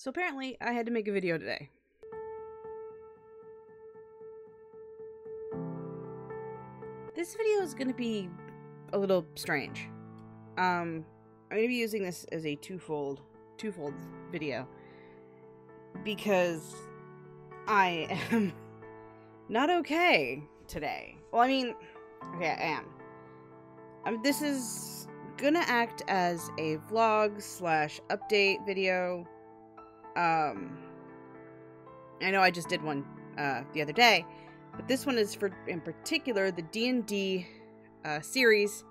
So apparently I had to make a video today. This video is going to be a little strange. I'm going to be using this as a twofold video because I am not okay today. Well, I mean, okay, I am. This is gonna act as a vlog / update video. I know I just did one the other day, but this one is for, in particular, the D&D series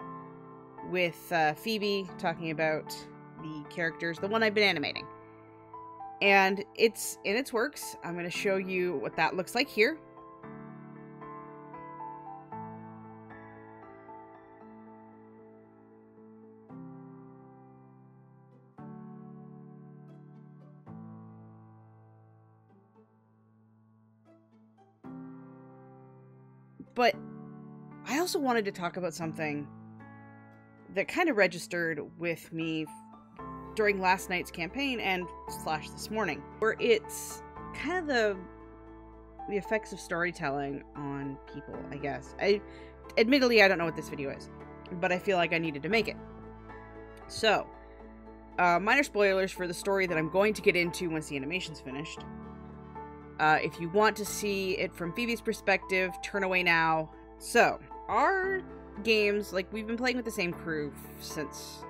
with Phoebe talking about the characters, the one I've been animating. And it's in its works. I'm going to show you what that looks like here. But I also wanted to talk about something that kind of registered with me during last night's campaign and / this morning, where it's kind of the effects of storytelling on people, I guess. Admittedly, I don't know what this video is, but I feel like I needed to make it. So, minor spoilers for the story that I'm going to get into once the animation's finished. If you want to see it from Phoebe's perspective, turn away now. So, our games, like, we've been playing with the same crew since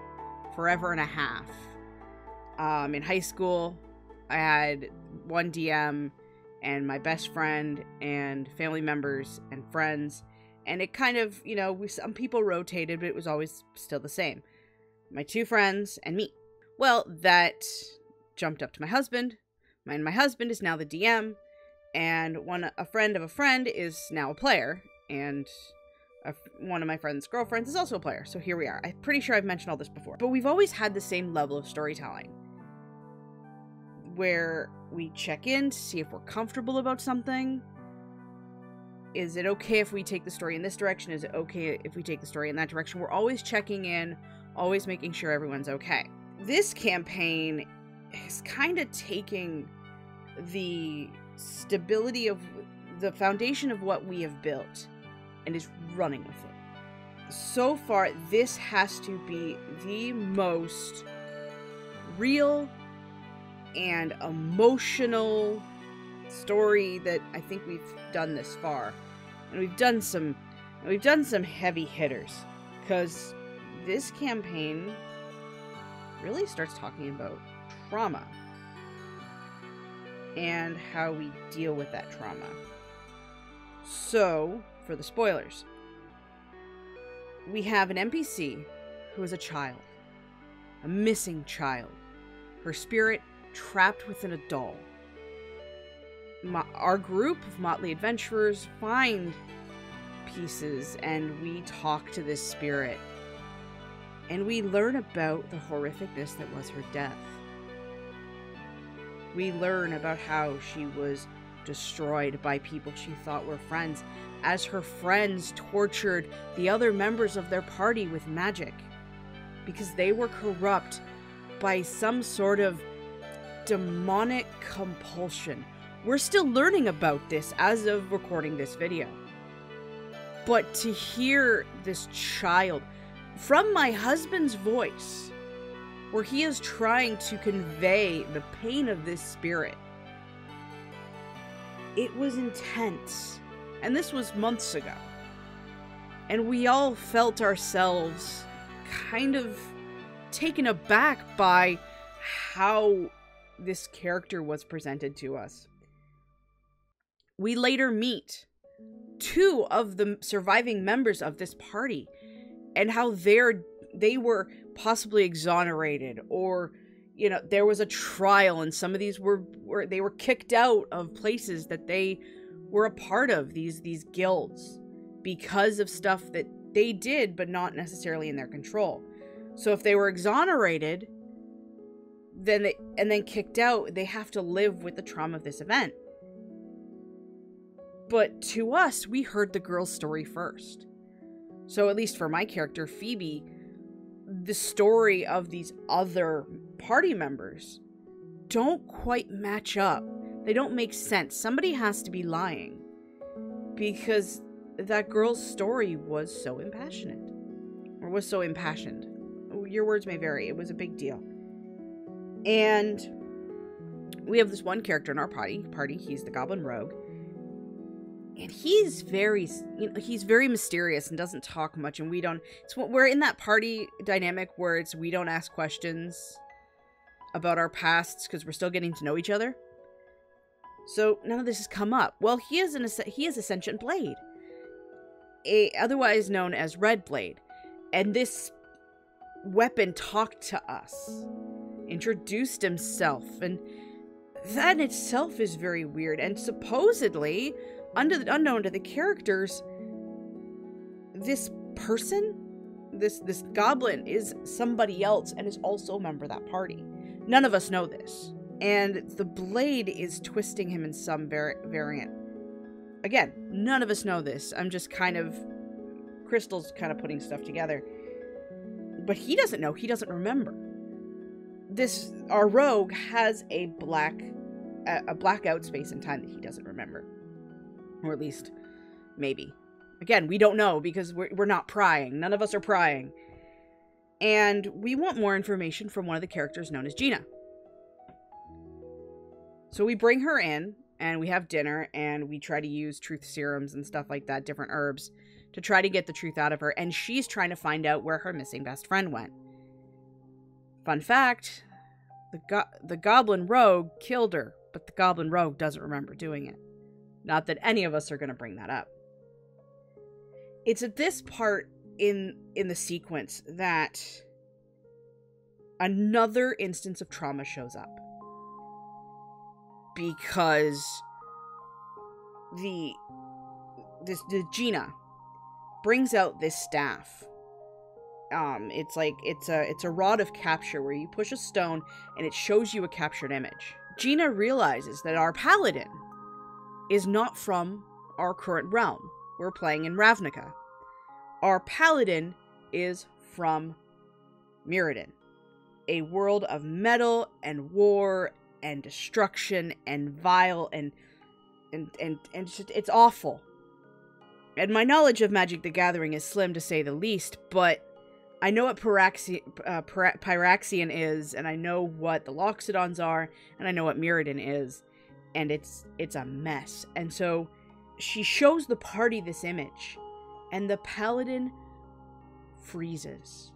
forever and a half. In high school, I had one DM and my best friend and family members and friends. And it kind of, you know, some people rotated, but it was always still the same. My two friends and me. Well, that jumped up to my husband. My husband is now the DM, and a friend of a friend is now a player, and one of my friend's girlfriends is also a player. So here we are. I'm pretty sure I've mentioned all this before. But we've always had the same level of storytelling, where we check in to see if we're comfortable about something. Is it okay if we take the story in this direction? Is it okay if we take the story in that direction? We're always checking in, always making sure everyone's okay. This campaign is kind of taking the stability of the foundation of what we have built and is running with it. So far, this has to be the most real and emotional story that I think we've done this far. And we've done some heavy hitters, because this campaign really starts talking about trauma and how we deal with that trauma. So, for the spoilers, we have an NPC who is a child, a missing child, her spirit trapped within a doll. Our group of motley adventurers find pieces, and we talk to this spirit, and we learn about the horrificness that was her death. We learn about how she was destroyed by people she thought were friends, as her friends tortured the other members of their party with magic, because they were corrupt by some sort of demonic compulsion. We're still learning about this as of recording this video. But to hear this child, from my husband's voice, where he is trying to convey the pain of this spirit, it was intense. And this was months ago. And we all felt ourselves kind of taken aback by how this character was presented to us. We later meet two of the surviving members of this party, and how they were possibly exonerated, or, you know, there was a trial, and some of these were kicked out of places that they were a part of, these guilds, because of stuff that they did, but not necessarily in their control. So if they were exonerated, then kicked out, they have to live with the trauma of this event. But to us, we heard the girl's story first. So at least for my character, Phoebe, the story of these other party members don't quite match up. They don't make sense. Somebody has to be lying. Because that girl's story was so impassionate. Or was so impassioned. Your words may vary. It was a big deal. And we have this one character in our party. He's the Goblin Rogue. And he's very mysterious and doesn't talk much. And we're in that party dynamic where we don't ask questions about our pasts because we're still getting to know each other. So none of this has come up. Well, he is a sentient blade, otherwise known as Red Blade, and this weapon talked to us, introduced himself, and that in itself is very weird. And supposedly, unknown to the characters, this person, this goblin, is somebody else and is also a member of that party. None of us know this. And the blade is twisting him in some variant. Again, none of us know this. I'm just Crystal's kind of putting stuff together. But he doesn't know. He doesn't remember. Our rogue has a blackout space in time that he doesn't remember. Or at least, maybe. Again, we don't know because we're not prying. None of us are prying. And we want more information from one of the characters known as Gina. So we bring her in, and we have dinner, and we try to use truth serums and stuff like that, different herbs, to try to get the truth out of her, and she's trying to find out where her missing best friend went. Fun fact, the Goblin Rogue killed her, but the Goblin Rogue doesn't remember doing it. Not that any of us are going to bring that up. It's at this part in the sequence that another instance of trauma shows up. Because the Gina brings out this staff. It's a rod of capture where you push a stone and it shows you a captured image. Gina realizes that our paladin is not from our current realm. We're playing in Ravnica. Our paladin is from Mirrodin, a world of metal and war and destruction and vile and it's awful. And my knowledge of Magic the Gathering is slim, to say the least, but I know what Pyraxian is, and I know what the Loxodons are, and I know what Mirrodin is, and it's a mess. And so she shows the party this image, and the paladin freezes.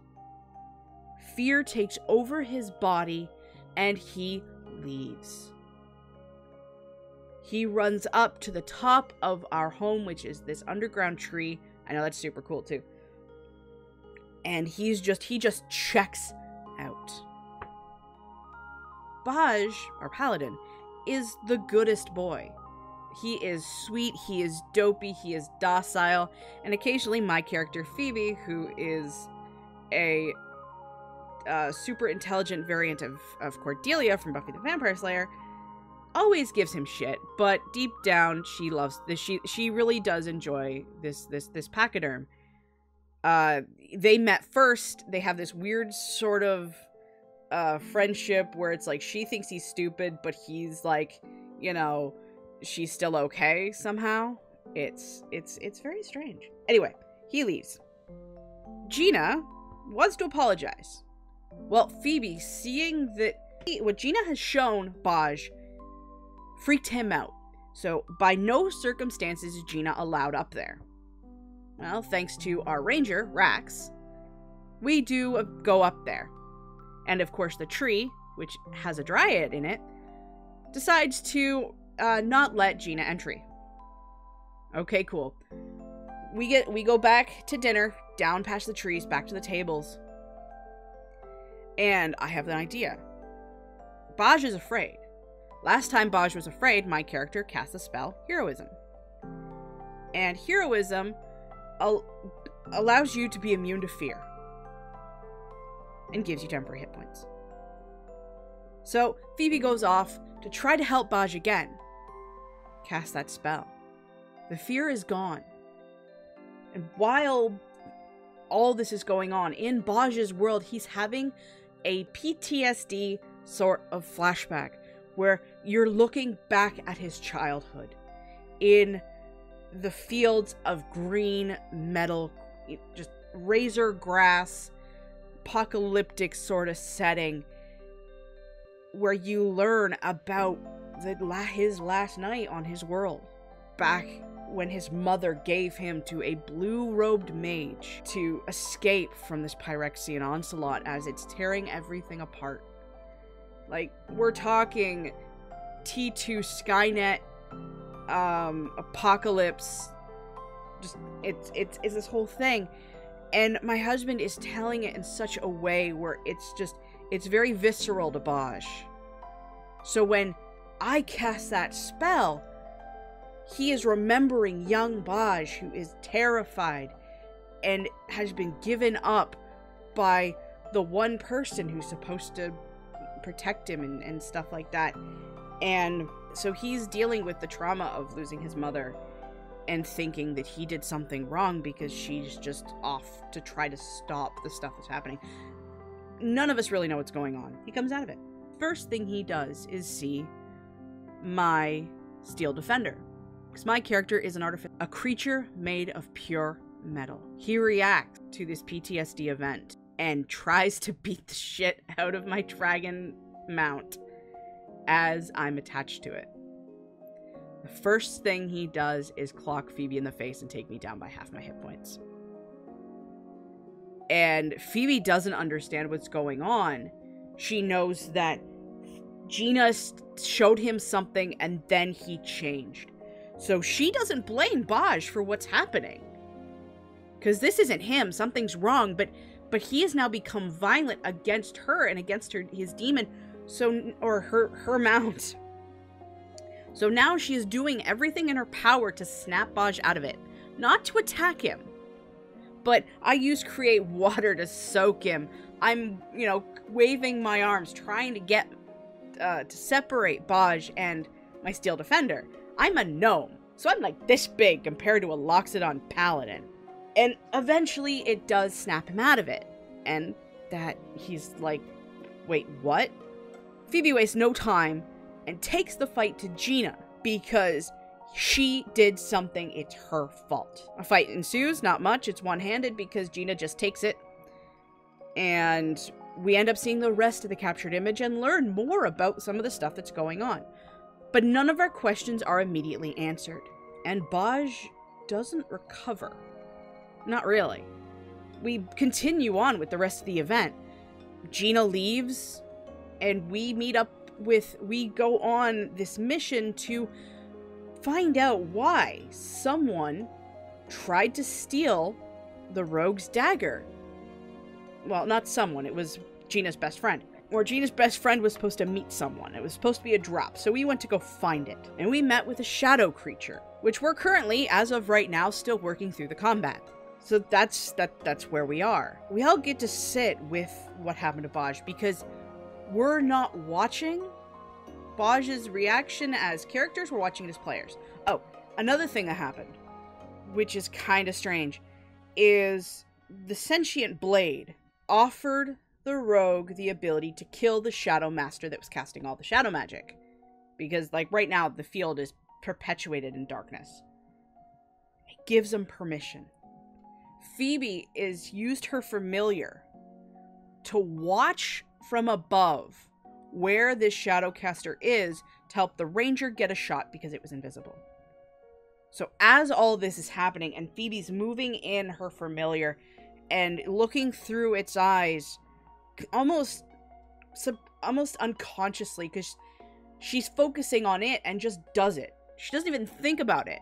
Fear takes over his body, and he leaves. He runs up to the top of our home, which is this underground tree. I know that's super cool too. And he just checks out. Baj, our paladin, is the goodest boy. He is sweet, he is dopey, he is docile, and occasionally my character Phoebe, who is a super intelligent variant of Cordelia from Buffy the Vampire Slayer, always gives him shit, but deep down she loves this. She really does enjoy this pachyderm. They met first. They have this weird sort of friendship where it's like she thinks he's stupid, but he's like, she's still okay somehow. It's very strange. Anyway, he leaves. Gina wants to apologize. Well, Phoebe, seeing that what Gina has shown Baj, freaked him out. So, by no circumstances is Gina allowed up there. Well, thanks to our ranger, Rax, we do go up there. And of course the tree, which has a dryad in it, decides to not let Gina entry. Okay, cool. We go back to dinner, down past the trees, back to the tables. And I have an idea. Baj is afraid. Last time Baj was afraid, my character cast the spell Heroism. And Heroism allows you to be immune to fear. And gives you temporary hit points. So, Phoebe goes off to try to help Baj again. Cast that spell. The fear is gone. And while all this is going on, in Baj's world, he's having a PTSD sort of flashback where you're looking back at his childhood in the fields of green metal, just razor grass, apocalyptic sort of setting, where you learn about his last night on his world, back when his mother gave him to a blue-robed mage to escape from this Phyrexian onslaught as it's tearing everything apart. Like, we're talking T2 Skynet, apocalypse, just, it's this whole thing. And my husband is telling it in such a way where it's very visceral to Baj. So when I cast that spell, he is remembering young Baj, who is terrified and has been given up by the one person who's supposed to protect him and stuff like that. And so he's dealing with the trauma of losing his mother and thinking that he did something wrong because she's just off to try to stop the stuff that's happening. None of us really know what's going on. He comes out of it. First thing he does is see my Steel Defender, because my character is an artificer, a creature made of pure metal. He reacts to this PTSD event and tries to beat the shit out of my dragon mount as I'm attached to it. The first thing he does is clock Phoebe in the face and take me down by half my hit points. And Phoebe doesn't understand what's going on. She knows that Gina showed him something and then he changed. So she doesn't blame Baj for what's happening. Because this isn't him, something's wrong, but he has now become violent against her and against his demon, or her mount. So now she is doing everything in her power to snap Baj out of it. Not to attack him, but I use Create Water to soak him. I'm, waving my arms, trying to get, to separate Baj and my Steel Defender. I'm a gnome, so I'm like this big compared to a Loxodon Paladin. And eventually it does snap him out of it. And that he's like, wait, what? Phoebe wastes no time and takes the fight to Gina because she did something, it's her fault. A fight ensues, not much, it's one-handed because Gina just takes it. And we end up seeing the rest of the captured image and learn more about some of the stuff that's going on. But none of our questions are immediately answered. And Baj doesn't recover. Not really. We continue on with the rest of the event. Gina leaves, and we go on this mission to find out why someone tried to steal the rogue's dagger. Well, not someone, it was Gina's best friend. Or Gina's best friend was supposed to meet someone. It was supposed to be a drop, so we went to go find it. And we met with a shadow creature, which we're currently, as of right now, still working through the combat. So that's where we are. We all get to sit with what happened to Baj because we're not watching Baj's reaction as characters, we're watching it as players. Oh, another thing that happened, which is kind of strange, is the sentient blade offered the rogue the ability to kill the shadow master that was casting all the shadow magic. Because, like, right now, the field is perpetuated in darkness. It gives him permission. Phoebe is used her familiar to watch from above where this shadowcaster is to help the ranger get a shot because it was invisible. So as all this is happening and Phoebe's moving in her familiar and looking through its eyes almost unconsciously because she's focusing on it and just does it. She doesn't even think about it.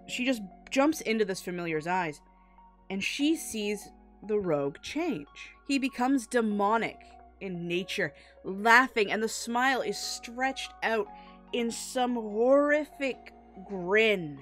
She just jumps into this familiar's eyes and she sees the rogue change. He becomes demonic in nature, laughing, and the smile is stretched out in some horrific grin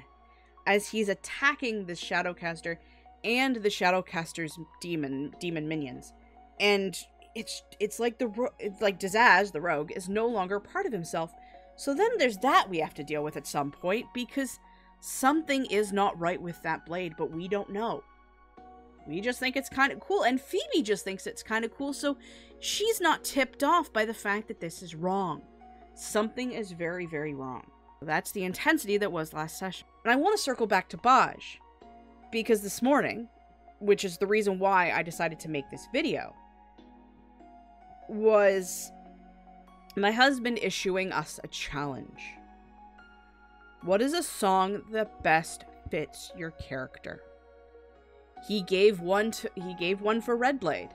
as he's attacking the Shadowcaster and the Shadowcaster's demon minions. And it's like Dazaz, the rogue, is no longer part of himself. So then there's that we have to deal with at some point, because something is not right with that blade, but we don't know. We just think it's kind of cool, and Phoebe just thinks it's kind of cool, so she's not tipped off by the fact that this is wrong. Something is very, very wrong. That's the intensity that was last session. And I want to circle back to Baj, because this morning, which is the reason why I decided to make this video, was my husband issuing us a challenge. What is a song that best fits your character? He gave one for Red Blade.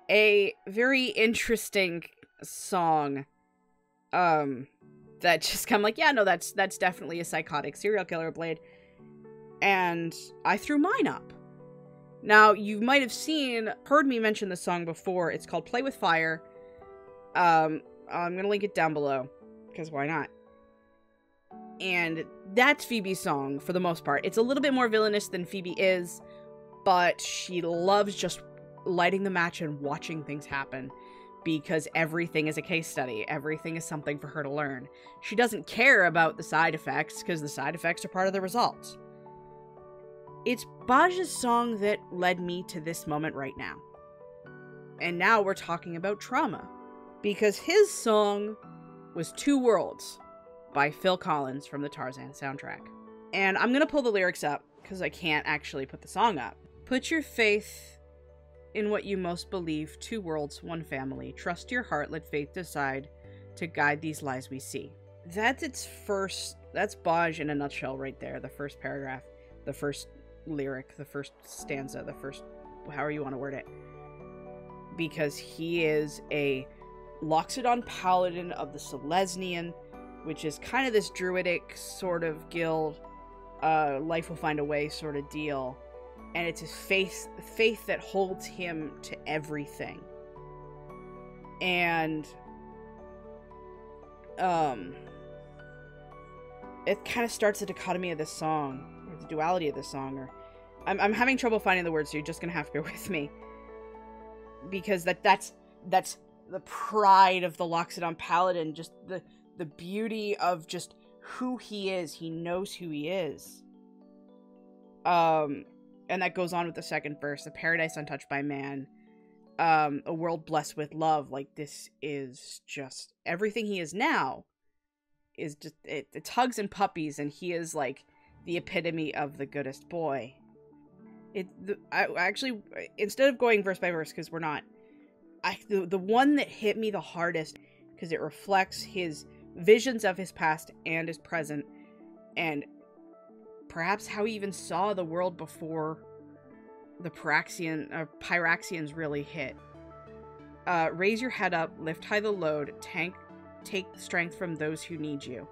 A very interesting song that just kind of like, yeah, no, that's definitely a psychotic serial killer, Blade. And I threw mine up. Now, you might have heard me mention this song before. It's called Play With Fire. I'm gonna link it down below, because why not? And that's Phoebe's song, for the most part. It's a little bit more villainous than Phoebe is, but she loves just lighting the match and watching things happen, because everything is a case study. Everything is something for her to learn. She doesn't care about the side effects, because the side effects are part of the results. It's Baj's song that led me to this moment right now. And now we're talking about trauma, because his song was Two Worlds by Phil Collins from the Tarzan soundtrack. And I'm gonna pull the lyrics up, because I can't actually put the song up. Put your faith in what you most believe, two worlds, one family. Trust your heart, let faith decide to guide these lies we see. That's Baj in a nutshell right there. The first paragraph, the first lyric, the first stanza, the first, however you want to word it. Because he is a Loxodon paladin of the Selesnyan, which is kind of this druidic sort of guild, life will find a way sort of deal. And it's his faith that holds him to everything. And it kind of starts the dichotomy of this song, or the duality of this song, or I'm having trouble finding the words, so you're just gonna have to bear with me. Because that's the pride of the Loxodon Paladin, just the beauty of just who he is. He knows who he is. And that goes on with the second verse. A paradise untouched by man. A world blessed with love. Like, this is just... everything he is now is just... It's hugs and puppies, and he is, like, the epitome of the goodest boy. I actually... instead of going verse by verse, because we're not... the one that hit me the hardest, because it reflects his visions of his past and his present, and perhaps how he even saw the world before the Pyraxians really hit. Raise your head up, lift high the load, take strength from those who need you.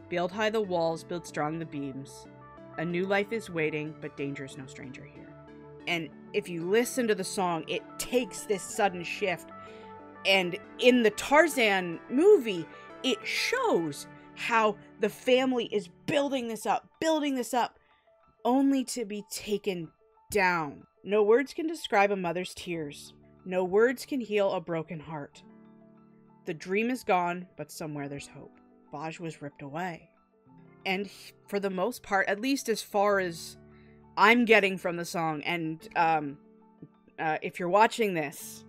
Build high the walls, build strong the beams. A new life is waiting, but danger is no stranger here. And if you listen to the song, it takes this sudden shift. And in the Tarzan movie, it shows how the family is building this up, only to be taken down. No words can describe a mother's tears. No words can heal a broken heart. The dream is gone, but somewhere there's hope. Baj was ripped away. And for the most part, at least as far as I'm getting from the song, and if you're watching this,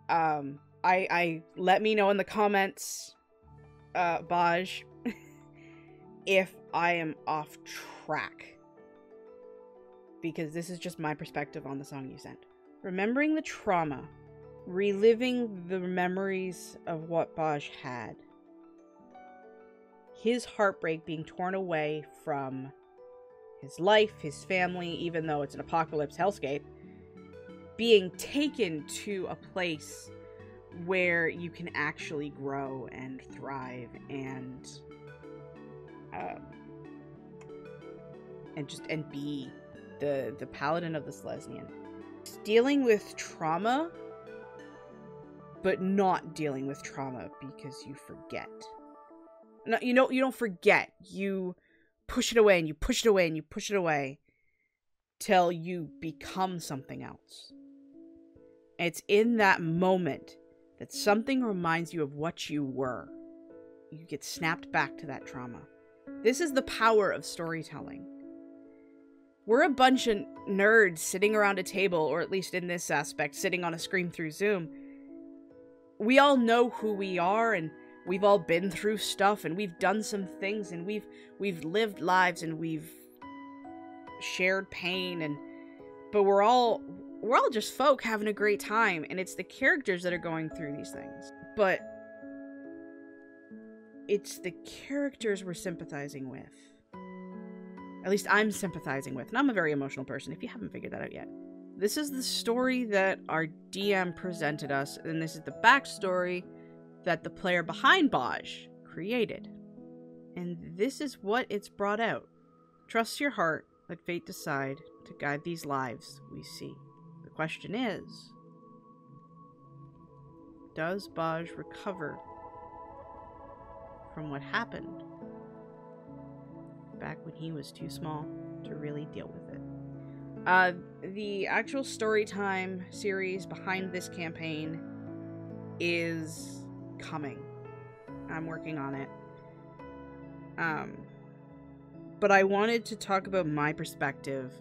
I let me know in the comments, Baj, if I am off track, because this is just my perspective on the song you sent. Remembering the trauma, reliving the memories of what Baj had, his heartbreak being torn away from his life, his family, even though it's an apocalypse hellscape, being taken to a place where you can actually grow and thrive and be the paladin of the Selesnyan. Dealing with trauma, but not dealing with trauma because you forget. No, you don't forget. You push it away and you push it away and you push it away till you become something else. And it's in that moment that something reminds you of what you were. You get snapped back to that trauma. This is the power of storytelling. We're a bunch of nerds sitting around a table, or at least in this aspect, sitting on a screen through Zoom, we all know who we are, and we've all been through stuff, and we've done some things, and we've lived lives, and we've shared pain, but we're all just folk having a great time, and it's the characters that are going through these things. But it's the characters we're sympathizing with. At least I'm sympathizing with, and I'm a very emotional person, if you haven't figured that out yet. This is the story that our DM presented us, and this is the backstory that the player behind Baj created. And this is what it's brought out. Trust your heart, let fate decide to guide these lives we see. The question is, does Baj recover from what happened back when he was too small to really deal with it? The actual Storytime series behind this campaign is coming. I'm working on it. But I wanted to talk about my perspective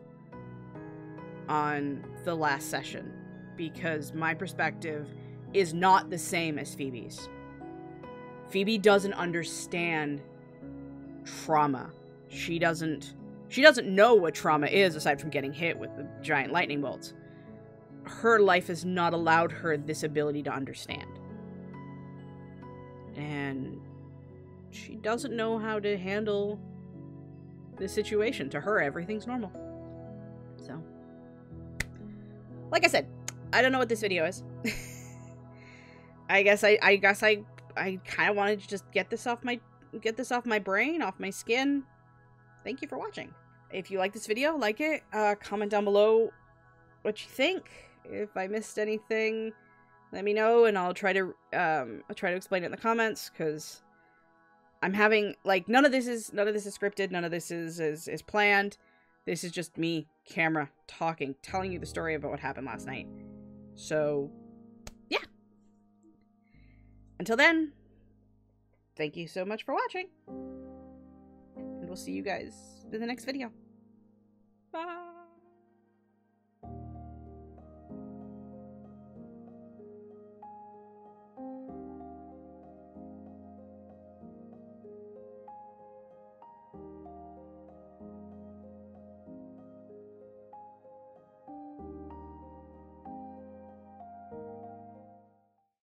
on the last session, because my perspective is not the same as Phoebe's. Phoebe doesn't understand trauma. She doesn't know what trauma is, aside from getting hit with the giant lightning bolts. Her life has not allowed her this ability to understand. And she doesn't know how to handle the situation. To her, everything's normal. So, like I said, I don't know what this video is. I guess I kind of wanted to just get this off my brain, off my skin. Thank you for watching. If you like this video, like it, comment down below what you think. If I missed anything, let me know, and I'll try to explain it in the comments, because I'm having, like, none of this is scripted, none of this is planned. This is just me, camera, talking, telling you the story about what happened last night. So, yeah. Until then, thank you so much for watching. And we'll see you guys in the next video. Bye!